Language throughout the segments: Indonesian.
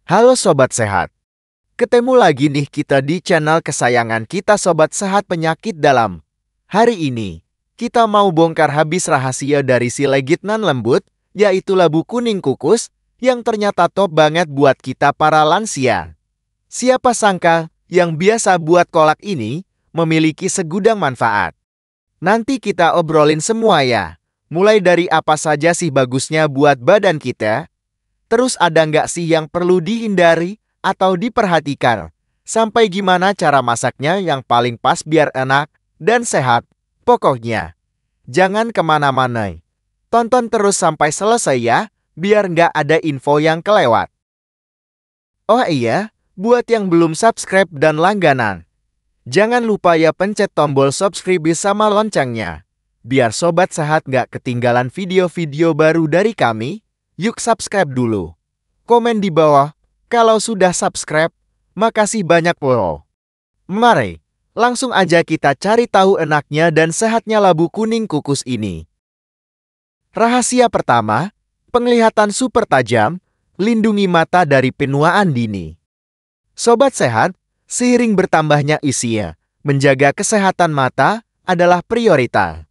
Halo Sobat Sehat, ketemu lagi nih kita di channel kesayangan kita Sobat Sehat Penyakit Dalam. Hari ini, kita mau bongkar habis rahasia dari si legitnan lembut, yaitu labu kuning kukus, yang ternyata top banget buat kita para lansia. Siapa sangka, yang biasa buat kolak ini, memiliki segudang manfaat. Nanti kita obrolin semua ya, mulai dari apa saja sih bagusnya buat badan kita. Terus ada nggak sih yang perlu dihindari atau diperhatikan? Sampai gimana cara masaknya yang paling pas biar enak dan sehat? Pokoknya, jangan kemana-mana. Tonton terus sampai selesai ya, biar nggak ada info yang kelewat. Oh iya, buat yang belum subscribe dan langganan, jangan lupa ya pencet tombol subscribe sama loncengnya. Biar Sobat Sehat nggak ketinggalan video-video baru dari kami. Yuk subscribe dulu. Komen di bawah kalau sudah subscribe. Makasih banyak bro. Mari, langsung aja kita cari tahu enaknya dan sehatnya labu kuning kukus ini. Rahasia pertama, penglihatan super tajam, lindungi mata dari penuaan dini. Sobat Sehat, seiring bertambahnya usia, menjaga kesehatan mata adalah prioritas.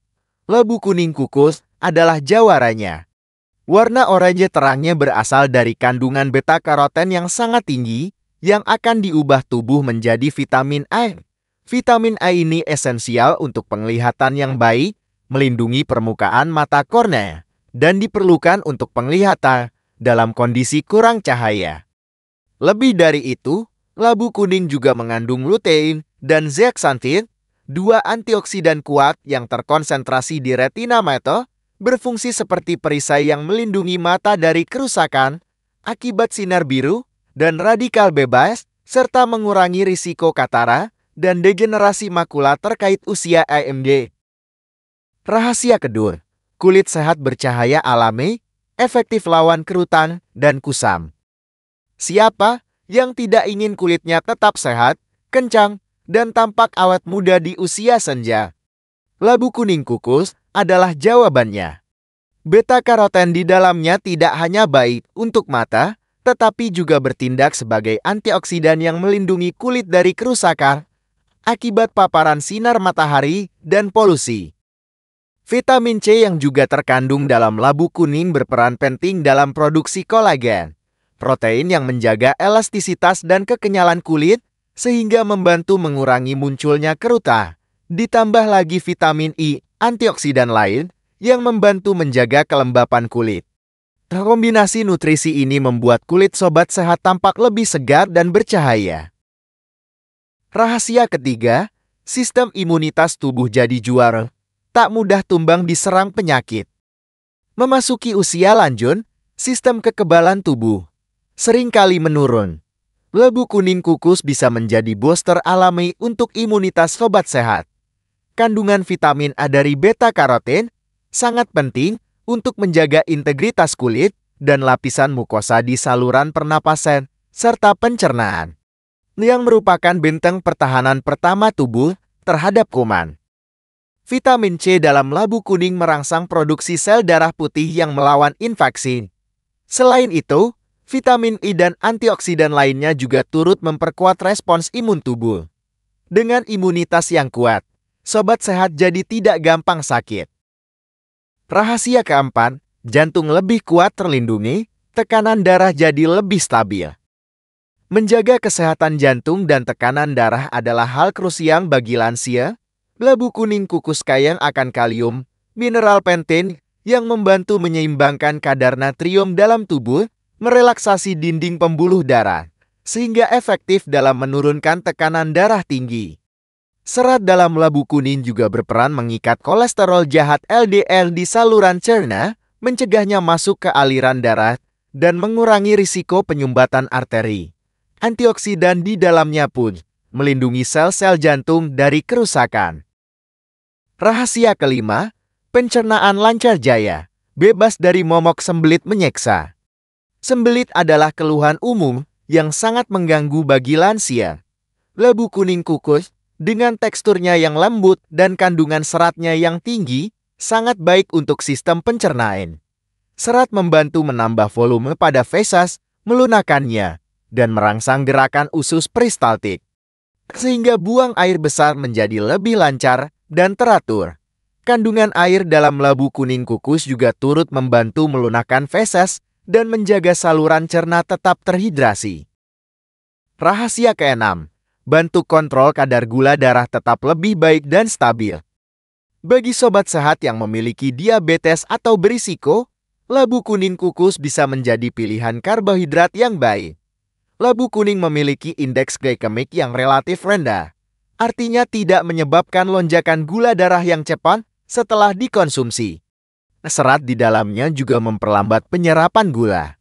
Labu kuning kukus adalah jawarannya. Warna oranye terangnya berasal dari kandungan beta-karoten yang sangat tinggi, yang akan diubah tubuh menjadi vitamin A. Vitamin A ini esensial untuk penglihatan yang baik, melindungi permukaan mata kornea, dan diperlukan untuk penglihatan dalam kondisi kurang cahaya. Lebih dari itu, labu kuning juga mengandung lutein dan zeaxanthin, dua antioksidan kuat yang terkonsentrasi di retina mata, berfungsi seperti perisai yang melindungi mata dari kerusakan akibat sinar biru dan radikal bebas, serta mengurangi risiko katarak dan degenerasi makula terkait usia AMD. Rahasia kedua, kulit sehat bercahaya alami, efektif lawan kerutan dan kusam. Siapa yang tidak ingin kulitnya tetap sehat, kencang, dan tampak awet muda di usia senja? Labu kuning kukus adalah jawabannya. Beta-karoten di dalamnya tidak hanya baik untuk mata, tetapi juga bertindak sebagai antioksidan yang melindungi kulit dari kerusakan akibat paparan sinar matahari dan polusi. Vitamin C yang juga terkandung dalam labu kuning berperan penting dalam produksi kolagen, protein yang menjaga elastisitas dan kekenyalan kulit, sehingga membantu mengurangi munculnya kerutan. Ditambah lagi vitamin E, antioksidan lain, yang membantu menjaga kelembapan kulit. Kombinasi nutrisi ini membuat kulit Sobat Sehat tampak lebih segar dan bercahaya. Rahasia ketiga, sistem imunitas tubuh jadi juara, tak mudah tumbang diserang penyakit. Memasuki usia lanjut, sistem kekebalan tubuh seringkali menurun. Labu kuning kukus bisa menjadi booster alami untuk imunitas Sobat Sehat. Kandungan vitamin A dari beta-karoten sangat penting untuk menjaga integritas kulit dan lapisan mukosa di saluran pernapasan serta pencernaan, yang merupakan benteng pertahanan pertama tubuh terhadap kuman. Vitamin C dalam labu kuning merangsang produksi sel darah putih yang melawan infeksi. Selain itu, vitamin E dan antioksidan lainnya juga turut memperkuat respons imun tubuh. Dengan imunitas yang kuat, Sobat Sehat jadi tidak gampang sakit. Rahasia keempat, jantung lebih kuat terlindungi, tekanan darah jadi lebih stabil. Menjaga kesehatan jantung dan tekanan darah adalah hal krusial bagi lansia. Labu kuning kukus kaya akan kalium, mineral pentin, yang membantu menyeimbangkan kadar natrium dalam tubuh, merelaksasi dinding pembuluh darah, sehingga efektif dalam menurunkan tekanan darah tinggi. Serat dalam labu kuning juga berperan mengikat kolesterol jahat LDL di saluran cerna, mencegahnya masuk ke aliran darah, dan mengurangi risiko penyumbatan arteri. Antioksidan di dalamnya pun melindungi sel-sel jantung dari kerusakan. Rahasia kelima, pencernaan lancar jaya, bebas dari momok sembelit menyiksa. Sembelit adalah keluhan umum yang sangat mengganggu bagi lansia. Labu kuning kukus dengan teksturnya yang lembut dan kandungan seratnya yang tinggi, sangat baik untuk sistem pencernaan. Serat membantu menambah volume pada feses, melunakannya, dan merangsang gerakan usus peristaltik, sehingga buang air besar menjadi lebih lancar dan teratur. Kandungan air dalam labu kuning kukus juga turut membantu melunakkan feses dan menjaga saluran cerna tetap terhidrasi. Rahasia keenam, bantu kontrol kadar gula darah tetap lebih baik dan stabil. Bagi sobat sehat yang memiliki diabetes atau berisiko, labu kuning kukus bisa menjadi pilihan karbohidrat yang baik. Labu kuning memiliki indeks glikemik yang relatif rendah, artinya tidak menyebabkan lonjakan gula darah yang cepat setelah dikonsumsi. Serat di dalamnya juga memperlambat penyerapan gula.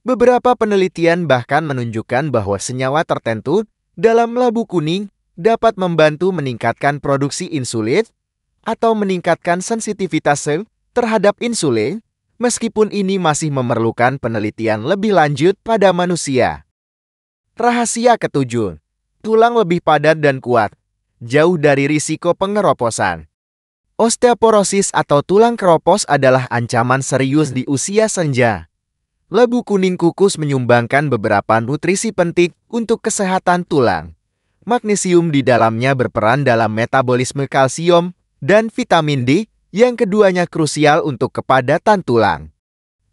Beberapa penelitian bahkan menunjukkan bahwa senyawa tertentu dalam labu kuning dapat membantu meningkatkan produksi insulin atau meningkatkan sensitivitas sel terhadap insulin, meskipun ini masih memerlukan penelitian lebih lanjut pada manusia. Rahasia ketujuh, tulang lebih padat dan kuat, jauh dari risiko pengeroposan. Osteoporosis atau tulang keropos adalah ancaman serius di usia senja. Labu kuning kukus menyumbangkan beberapa nutrisi penting untuk kesehatan tulang. Magnesium di dalamnya berperan dalam metabolisme kalsium dan vitamin D, yang keduanya krusial untuk kepadatan tulang.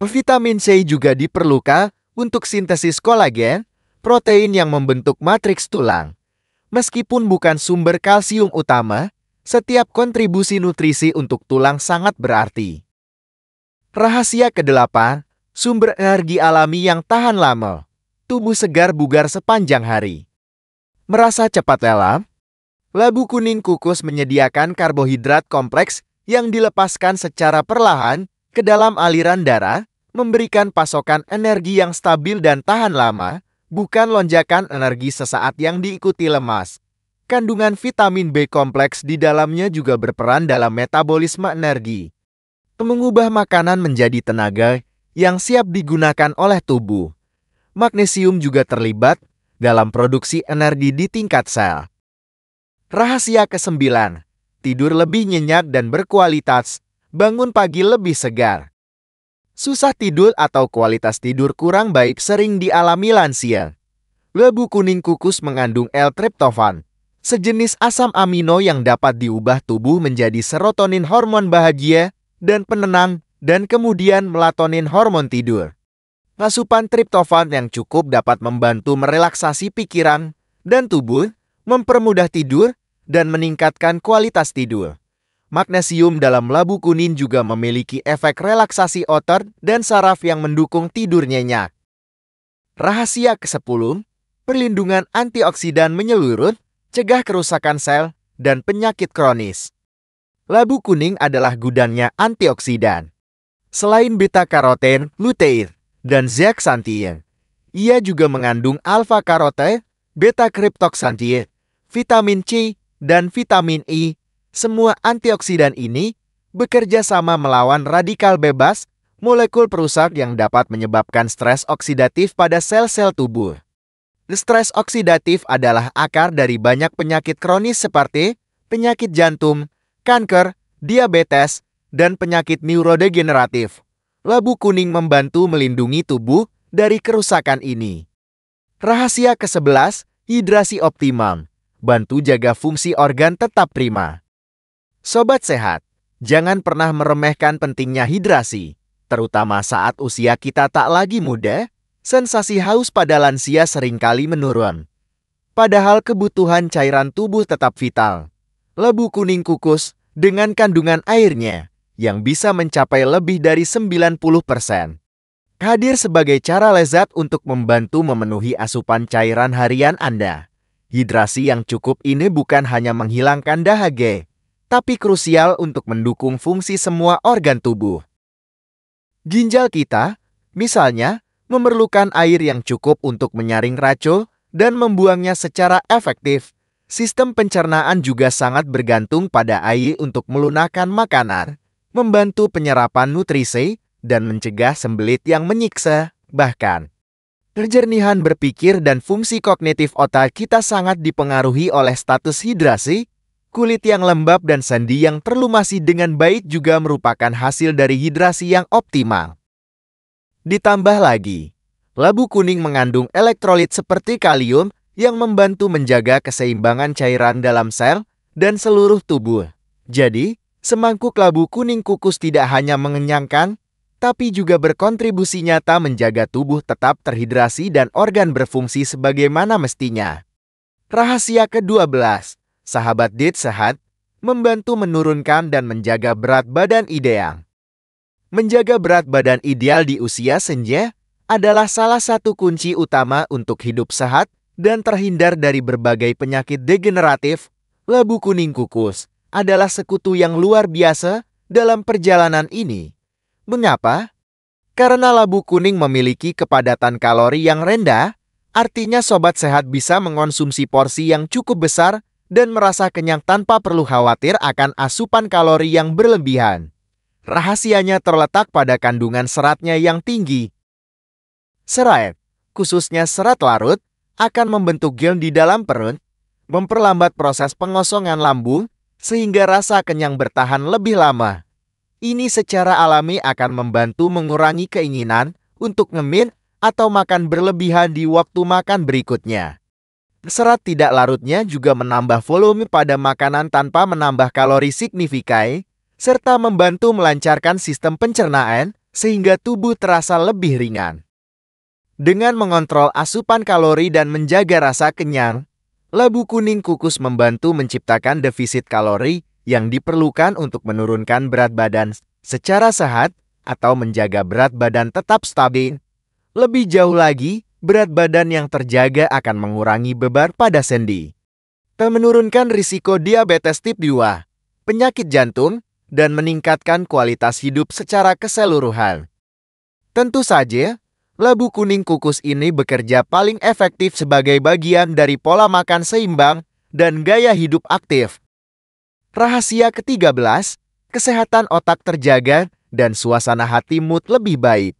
Vitamin C juga diperlukan untuk sintesis kolagen, protein yang membentuk matriks tulang. Meskipun bukan sumber kalsium utama, setiap kontribusi nutrisi untuk tulang sangat berarti. Rahasia kedelapan, sumber energi alami yang tahan lama. Tubuh segar bugar sepanjang hari. Merasa cepat lelah? Labu kuning kukus menyediakan karbohidrat kompleks yang dilepaskan secara perlahan ke dalam aliran darah, memberikan pasokan energi yang stabil dan tahan lama, bukan lonjakan energi sesaat yang diikuti lemas. Kandungan vitamin B kompleks di dalamnya juga berperan dalam metabolisme energi, mengubah makanan menjadi tenaga yang siap digunakan oleh tubuh. Magnesium juga terlibat dalam produksi energi di tingkat sel. Rahasia kesembilan, tidur lebih nyenyak dan berkualitas, bangun pagi lebih segar. Susah tidur atau kualitas tidur kurang baik sering dialami lansia. Labu kuning kukus mengandung L-tryptophan, sejenis asam amino yang dapat diubah tubuh menjadi serotonin hormon bahagia dan penenang, dan kemudian melatonin hormon tidur. Asupan triptofan yang cukup dapat membantu merelaksasi pikiran dan tubuh, mempermudah tidur, dan meningkatkan kualitas tidur. Magnesium dalam labu kuning juga memiliki efek relaksasi otot dan saraf yang mendukung tidur nyenyak. Rahasia ke-10, perlindungan antioksidan menyeluruh, cegah kerusakan sel, dan penyakit kronis. Labu kuning adalah gudangnya antioksidan. Selain beta-karoten, lutein, dan zeaxanthin, ia juga mengandung alfa-karoten, beta-cryptoxanthin, vitamin C, dan vitamin E. Semua antioksidan ini bekerja sama melawan radikal bebas, molekul perusak yang dapat menyebabkan stres oksidatif pada sel-sel tubuh. Stres oksidatif adalah akar dari banyak penyakit kronis seperti penyakit jantung, kanker, diabetes, dan penyakit neurodegeneratif. Labu kuning membantu melindungi tubuh dari kerusakan ini. Rahasia ke-11, hidrasi optimum. Bantu jaga fungsi organ tetap prima. Sobat sehat, jangan pernah meremehkan pentingnya hidrasi, terutama saat usia kita tak lagi muda. Sensasi haus pada lansia seringkali menurun. Padahal kebutuhan cairan tubuh tetap vital. Labu kuning kukus dengan kandungan airnya yang bisa mencapai lebih dari 90%. Hadir sebagai cara lezat untuk membantu memenuhi asupan cairan harian Anda. Hidrasi yang cukup ini bukan hanya menghilangkan dahaga, tapi krusial untuk mendukung fungsi semua organ tubuh. Ginjal kita, misalnya, memerlukan air yang cukup untuk menyaring racun dan membuangnya secara efektif. Sistem pencernaan juga sangat bergantung pada air untuk melunakkan makanan, membantu penyerapan nutrisi, dan mencegah sembelit yang menyiksa. Bahkan, kejernihan berpikir dan fungsi kognitif otak kita sangat dipengaruhi oleh status hidrasi. Kulit yang lembab dan sendi yang terlumasi dengan baik juga merupakan hasil dari hidrasi yang optimal. Ditambah lagi, Labu kuning mengandung elektrolit seperti kalium yang membantu menjaga keseimbangan cairan dalam sel dan seluruh tubuh. Jadi, semangkuk labu kuning kukus tidak hanya mengenyangkan, tapi juga berkontribusi nyata menjaga tubuh tetap terhidrasi dan organ berfungsi sebagaimana mestinya. Rahasia ke-12, sahabat diet sehat, membantu menurunkan dan menjaga berat badan ideal. Menjaga berat badan ideal di usia senja adalah salah satu kunci utama untuk hidup sehat dan terhindar dari berbagai penyakit degeneratif. Labu kuning kukus adalah sekutu yang luar biasa dalam perjalanan ini. Mengapa? Karena labu kuning memiliki kepadatan kalori yang rendah, artinya sobat sehat bisa mengonsumsi porsi yang cukup besar dan merasa kenyang tanpa perlu khawatir akan asupan kalori yang berlebihan. Rahasianya terletak pada kandungan seratnya yang tinggi. Serat, khususnya serat larut, akan membentuk gel di dalam perut, memperlambat proses pengosongan lambung, sehingga rasa kenyang bertahan lebih lama. Ini secara alami akan membantu mengurangi keinginan untuk ngemil atau makan berlebihan di waktu makan berikutnya. Serat tidak larutnya juga menambah volume pada makanan tanpa menambah kalori signifikan, serta membantu melancarkan sistem pencernaan sehingga tubuh terasa lebih ringan. Dengan mengontrol asupan kalori dan menjaga rasa kenyang, labu kuning kukus membantu menciptakan defisit kalori yang diperlukan untuk menurunkan berat badan secara sehat atau menjaga berat badan tetap stabil. Lebih jauh lagi, berat badan yang terjaga akan mengurangi beban pada sendi, menurunkan risiko diabetes tip 2, penyakit jantung, dan meningkatkan kualitas hidup secara keseluruhan. Tentu saja, labu kuning kukus ini bekerja paling efektif sebagai bagian dari pola makan seimbang dan gaya hidup aktif. Rahasia ke-13, kesehatan otak terjaga dan suasana hati mood lebih baik.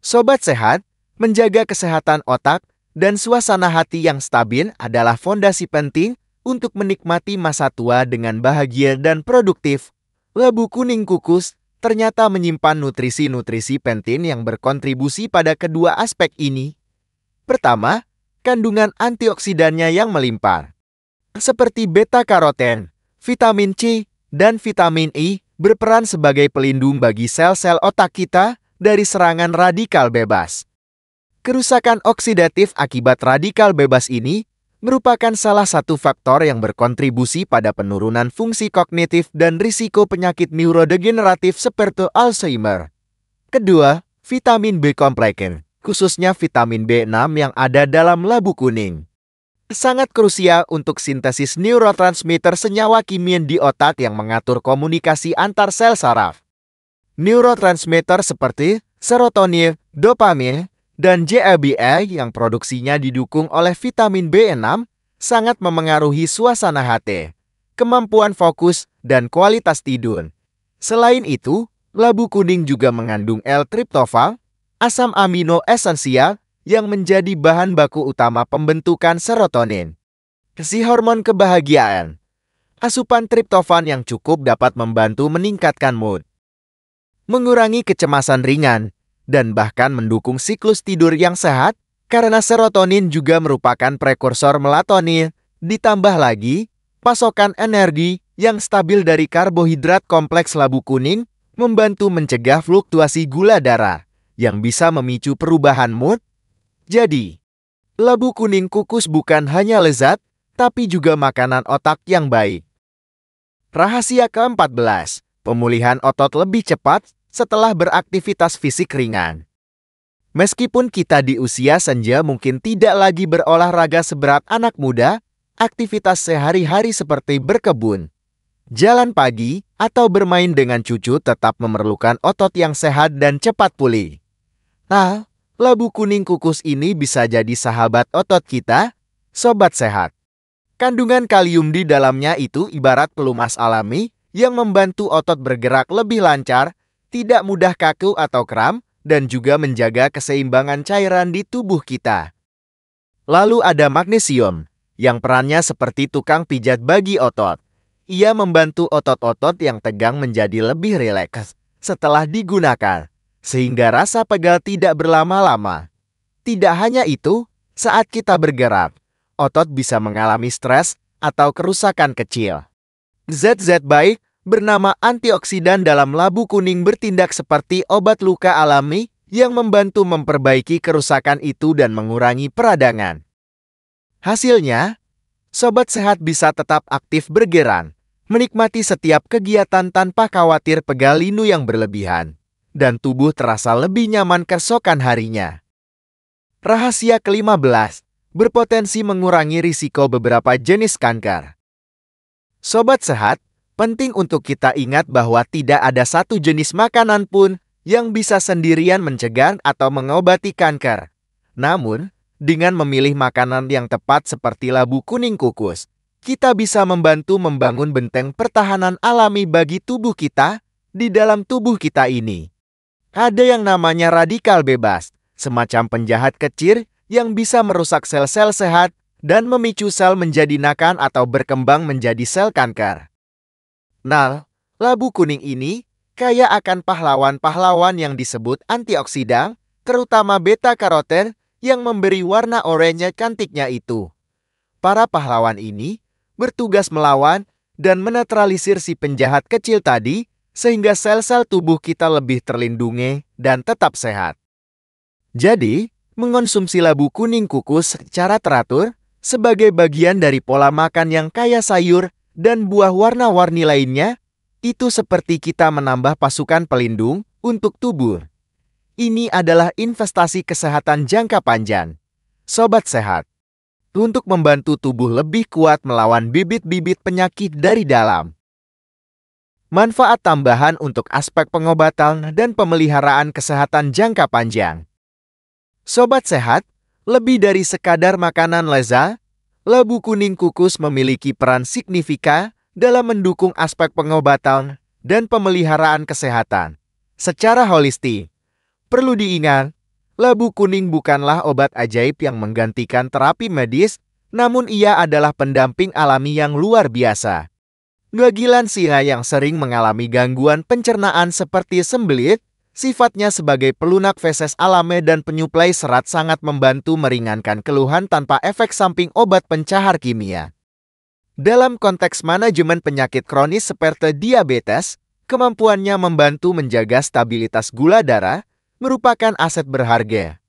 Sobat sehat, menjaga kesehatan otak dan suasana hati yang stabil adalah fondasi penting untuk menikmati masa tua dengan bahagia dan produktif. Labu kuning kukus ternyata menyimpan nutrisi-nutrisi penting yang berkontribusi pada kedua aspek ini. Pertama, kandungan antioksidannya yang melimpah. Seperti beta-karoten, vitamin C, dan vitamin E berperan sebagai pelindung bagi sel-sel otak kita dari serangan radikal bebas. Kerusakan oksidatif akibat radikal bebas ini merupakan salah satu faktor yang berkontribusi pada penurunan fungsi kognitif dan risiko penyakit neurodegeneratif seperti Alzheimer. Kedua, vitamin B kompleks, khususnya vitamin B6 yang ada dalam labu kuning, sangat krusial untuk sintesis neurotransmitter senyawa kimia di otak yang mengatur komunikasi antar sel saraf. Neurotransmitter seperti serotonin, dopamin, dan GABA yang produksinya didukung oleh vitamin B6 sangat memengaruhi suasana hati, kemampuan fokus, dan kualitas tidur. Selain itu, labu kuning juga mengandung L-tryptofan, asam amino esensial yang menjadi bahan baku utama pembentukan serotonin, si hormon kebahagiaan. Asupan triptofan yang cukup dapat membantu meningkatkan mood, mengurangi kecemasan ringan, dan bahkan mendukung siklus tidur yang sehat, karena serotonin juga merupakan prekursor melatonin. Ditambah lagi, pasokan energi yang stabil dari karbohidrat kompleks labu kuning membantu mencegah fluktuasi gula darah yang bisa memicu perubahan mood. Jadi, labu kuning kukus bukan hanya lezat, tapi juga makanan otak yang baik. Rahasia ke-14, pemulihan otot lebih cepat setelah beraktivitas fisik ringan. Meskipun kita di usia senja mungkin tidak lagi berolahraga seberat anak muda, aktivitas sehari-hari seperti berkebun, jalan pagi, atau bermain dengan cucu tetap memerlukan otot yang sehat dan cepat pulih. Nah, labu kuning kukus ini bisa jadi sahabat otot kita, sobat sehat. Kandungan kalium di dalamnya itu ibarat pelumas alami yang membantu otot bergerak lebih lancar, tidak mudah kaku atau kram, dan juga menjaga keseimbangan cairan di tubuh kita. Lalu ada magnesium, yang perannya seperti tukang pijat bagi otot. Ia membantu otot-otot yang tegang menjadi lebih rileks setelah digunakan, sehingga rasa pegal tidak berlama-lama. Tidak hanya itu, saat kita bergerak, otot bisa mengalami stres atau kerusakan kecil. Zat-zat baik bernama antioksidan dalam labu kuning bertindak seperti obat luka alami yang membantu memperbaiki kerusakan itu dan mengurangi peradangan. Hasilnya, sobat sehat bisa tetap aktif bergerak, menikmati setiap kegiatan tanpa khawatir pegal linu yang berlebihan, dan tubuh terasa lebih nyaman keesokan harinya. Rahasia ke-15, berpotensi mengurangi risiko beberapa jenis kanker. Sobat sehat, penting untuk kita ingat bahwa tidak ada satu jenis makanan pun yang bisa sendirian mencegah atau mengobati kanker. Namun, dengan memilih makanan yang tepat seperti labu kuning kukus, kita bisa membantu membangun benteng pertahanan alami bagi tubuh kita di dalam tubuh kita ini. Ada yang namanya radikal bebas, semacam penjahat kecil yang bisa merusak sel-sel sehat dan memicu sel menjadi nakan atau berkembang menjadi sel kanker. Nah, labu kuning ini kaya akan pahlawan-pahlawan yang disebut antioksidan, terutama beta-karoten yang memberi warna oranye cantiknya itu. Para pahlawan ini bertugas melawan dan menetralisir si penjahat kecil tadi, sehingga sel-sel tubuh kita lebih terlindungi dan tetap sehat. Jadi, mengonsumsi labu kuning kukus secara teratur sebagai bagian dari pola makan yang kaya sayur dan buah warna-warni lainnya, itu seperti kita menambah pasukan pelindung untuk tubuh. Ini adalah investasi kesehatan jangka panjang. Sobat sehat, untuk membantu tubuh lebih kuat melawan bibit-bibit penyakit dari dalam. Manfaat tambahan untuk aspek pengobatan dan pemeliharaan kesehatan jangka panjang. Sobat sehat, lebih dari sekadar makanan lezat, labu kuning kukus memiliki peran signifikan dalam mendukung aspek pengobatan dan pemeliharaan kesehatan. Secara holistik, perlu diingat, labu kuning bukanlah obat ajaib yang menggantikan terapi medis, namun ia adalah pendamping alami yang luar biasa. Bagi lansia yang sering mengalami gangguan pencernaan seperti sembelit, sifatnya sebagai pelunak feses alami dan penyuplai serat sangat membantu meringankan keluhan tanpa efek samping obat pencahar kimia. Dalam konteks manajemen penyakit kronis seperti diabetes, kemampuannya membantu menjaga stabilitas gula darah merupakan aset berharga.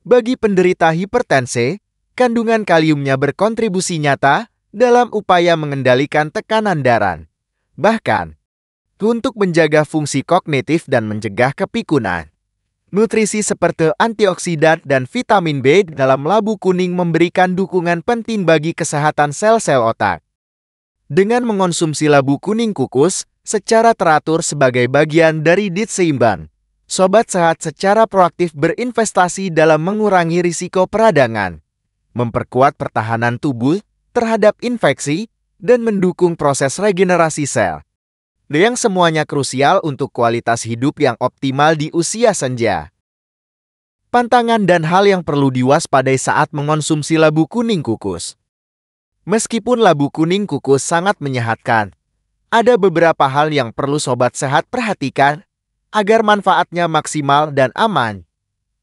Bagi penderita hipertensi, kandungan kaliumnya berkontribusi nyata dalam upaya mengendalikan tekanan darah. Bahkan, untuk menjaga fungsi kognitif dan mencegah kepikunan. Nutrisi seperti antioksidan dan vitamin B dalam labu kuning memberikan dukungan penting bagi kesehatan sel-sel otak. Dengan mengonsumsi labu kuning kukus secara teratur sebagai bagian dari diet seimbang, sobat sehat secara proaktif berinvestasi dalam mengurangi risiko peradangan, memperkuat pertahanan tubuh terhadap infeksi, dan mendukung proses regenerasi sel. Yang semuanya krusial untuk kualitas hidup yang optimal di usia senja. Pantangan dan hal yang perlu diwaspadai saat mengonsumsi labu kuning kukus. Meskipun labu kuning kukus sangat menyehatkan, ada beberapa hal yang perlu sobat sehat perhatikan agar manfaatnya maksimal dan aman.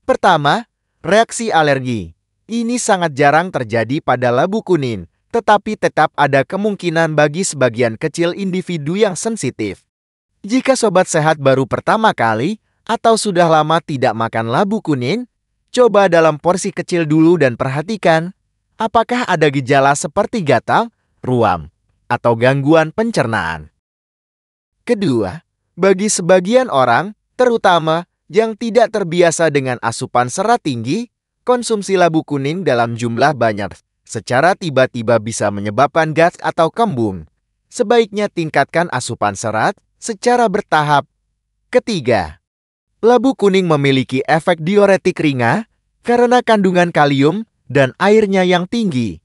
Pertama, reaksi alergi. Ini sangat jarang terjadi pada labu kuning, tetapi tetap ada kemungkinan bagi sebagian kecil individu yang sensitif. Jika sobat sehat baru pertama kali atau sudah lama tidak makan labu kuning, coba dalam porsi kecil dulu dan perhatikan apakah ada gejala seperti gatal, ruam, atau gangguan pencernaan. Kedua, bagi sebagian orang, terutama yang tidak terbiasa dengan asupan serat tinggi, konsumsi labu kuning dalam jumlah banyak secara tiba-tiba bisa menyebabkan gas atau kembung. Sebaiknya tingkatkan asupan serat secara bertahap. Ketiga, labu kuning memiliki efek diuretik ringan karena kandungan kalium dan airnya yang tinggi.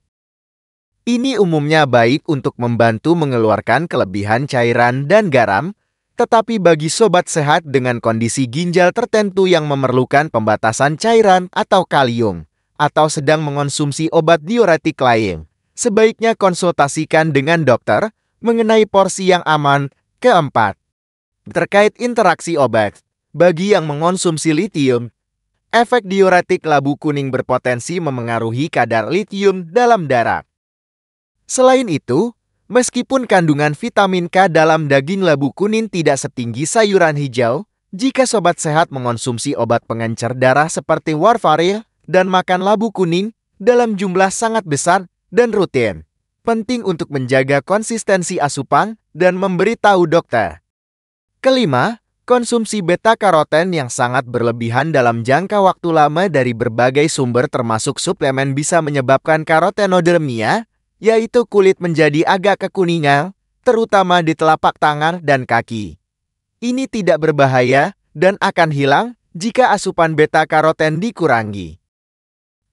Ini umumnya baik untuk membantu mengeluarkan kelebihan cairan dan garam, tetapi bagi sobat sehat dengan kondisi ginjal tertentu yang memerlukan pembatasan cairan atau kalium, atau sedang mengonsumsi obat diuretik lain, sebaiknya konsultasikan dengan dokter mengenai porsi yang aman. Keempat, terkait interaksi obat, bagi yang mengonsumsi litium, Efek diuretik labu kuning berpotensi memengaruhi kadar litium dalam darah. Selain itu, meskipun kandungan vitamin K dalam daging labu kuning tidak setinggi sayuran hijau, jika sobat sehat mengonsumsi obat pengencer darah seperti warfarin dan makan labu kuning dalam jumlah sangat besar dan rutin, penting untuk menjaga konsistensi asupan dan memberitahu dokter. Kelima, konsumsi beta-karoten yang sangat berlebihan dalam jangka waktu lama dari berbagai sumber termasuk suplemen bisa menyebabkan karotenodermia, yaitu kulit menjadi agak kekuningan, terutama di telapak tangan dan kaki. Ini tidak berbahaya dan akan hilang jika asupan beta-karoten dikurangi.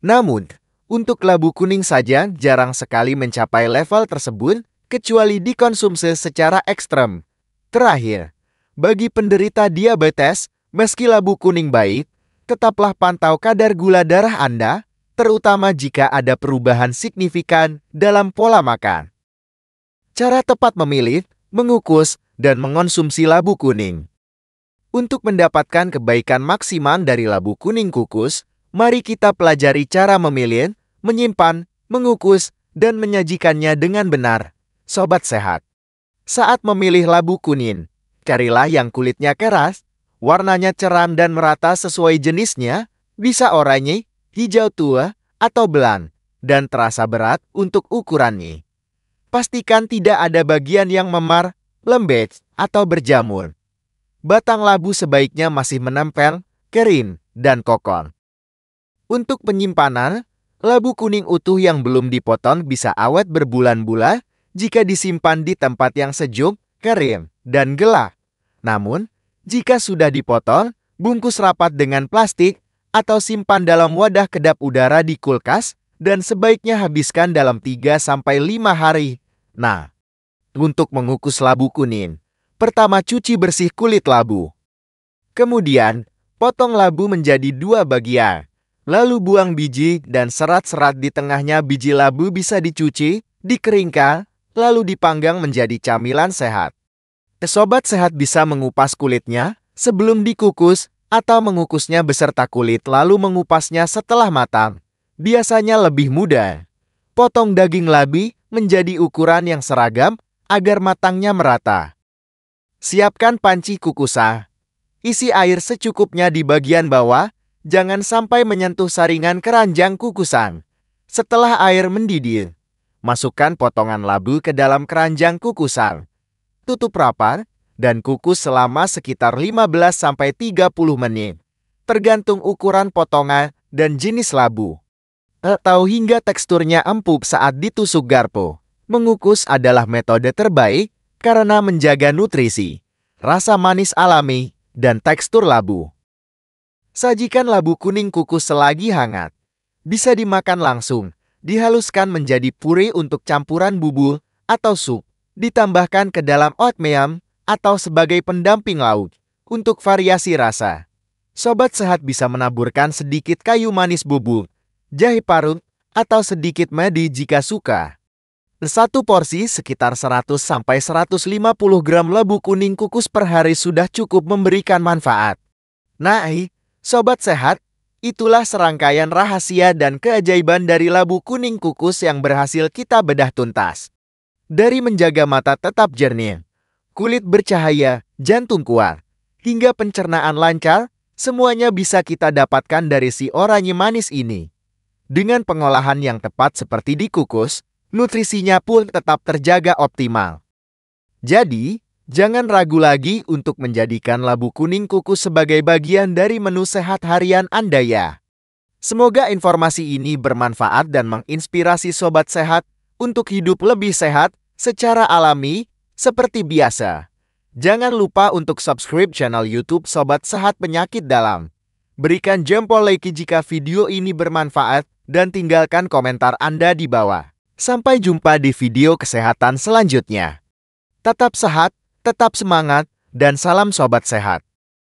Namun, untuk labu kuning saja jarang sekali mencapai level tersebut, kecuali dikonsumsi secara ekstrem. Terakhir, bagi penderita diabetes, meski labu kuning baik, tetaplah pantau kadar gula darah Anda, terutama jika ada perubahan signifikan dalam pola makan. Cara tepat memilih, mengukus, dan mengonsumsi labu kuning. Untuk mendapatkan kebaikan maksimal dari labu kuning kukus, mari kita pelajari cara memilih, menyimpan, mengukus, dan menyajikannya dengan benar. Sobat sehat, saat memilih labu kuning, carilah yang kulitnya keras, warnanya cerah dan merata sesuai jenisnya, bisa oranye, hijau tua, atau belang, dan terasa berat untuk ukurannya. Pastikan tidak ada bagian yang memar, lembek, atau berjamur. Batang labu sebaiknya masih menempel, kering, dan kokoh. Untuk penyimpanan, labu kuning utuh yang belum dipotong bisa awet berbulan-bulan jika disimpan di tempat yang sejuk, kering, dan gelap. Namun, jika sudah dipotong, bungkus rapat dengan plastik atau simpan dalam wadah kedap udara di kulkas dan sebaiknya habiskan dalam 3-5 hari. Nah, untuk mengukus labu kuning, pertama cuci bersih kulit labu. Kemudian, potong labu menjadi 2 bagian. Lalu buang biji dan serat-serat di tengahnya. Biji labu bisa dicuci, dikeringkan, lalu dipanggang menjadi camilan sehat. Sobat sehat bisa mengupas kulitnya sebelum dikukus atau mengukusnya beserta kulit lalu mengupasnya setelah matang. Biasanya lebih mudah. Potong daging labu menjadi ukuran yang seragam agar matangnya merata. Siapkan panci kukusan. Isi air secukupnya di bagian bawah, jangan sampai menyentuh saringan keranjang kukusan. Setelah air mendidih, masukkan potongan labu ke dalam keranjang kukusan. Tutup rapat, dan kukus selama sekitar 15-30 menit. Tergantung ukuran potongan dan jenis labu. Atau hingga teksturnya empuk saat ditusuk garpu. Mengukus adalah metode terbaik karena menjaga nutrisi, rasa manis alami, dan tekstur labu. Sajikan labu kuning kukus selagi hangat. Bisa dimakan langsung, dihaluskan menjadi puree untuk campuran bubur atau sup. Ditambahkan ke dalam oatmeal atau sebagai pendamping lauk untuk variasi rasa. Sobat sehat bisa menaburkan sedikit kayu manis bubuk, jahe parut, atau sedikit madu jika suka. Satu porsi sekitar 100-150 gram labu kuning kukus per hari sudah cukup memberikan manfaat. Nah, sobat sehat, itulah serangkaian rahasia dan keajaiban dari labu kuning kukus yang berhasil kita bedah tuntas. Dari menjaga mata tetap jernih, kulit bercahaya, jantung kuat, hingga pencernaan lancar, semuanya bisa kita dapatkan dari si oranye manis ini. Dengan pengolahan yang tepat seperti dikukus, nutrisinya pun tetap terjaga optimal. Jadi, jangan ragu lagi untuk menjadikan labu kuning kukus sebagai bagian dari menu sehat harian Anda ya. Semoga informasi ini bermanfaat dan menginspirasi sobat sehat untuk hidup lebih sehat secara alami, seperti biasa. Jangan lupa untuk subscribe channel YouTube Sobat Sehat Penyakit Dalam. Berikan jempol like jika video ini bermanfaat dan tinggalkan komentar Anda di bawah. Sampai jumpa di video kesehatan selanjutnya. Tetap sehat, tetap semangat, dan salam Sobat Sehat.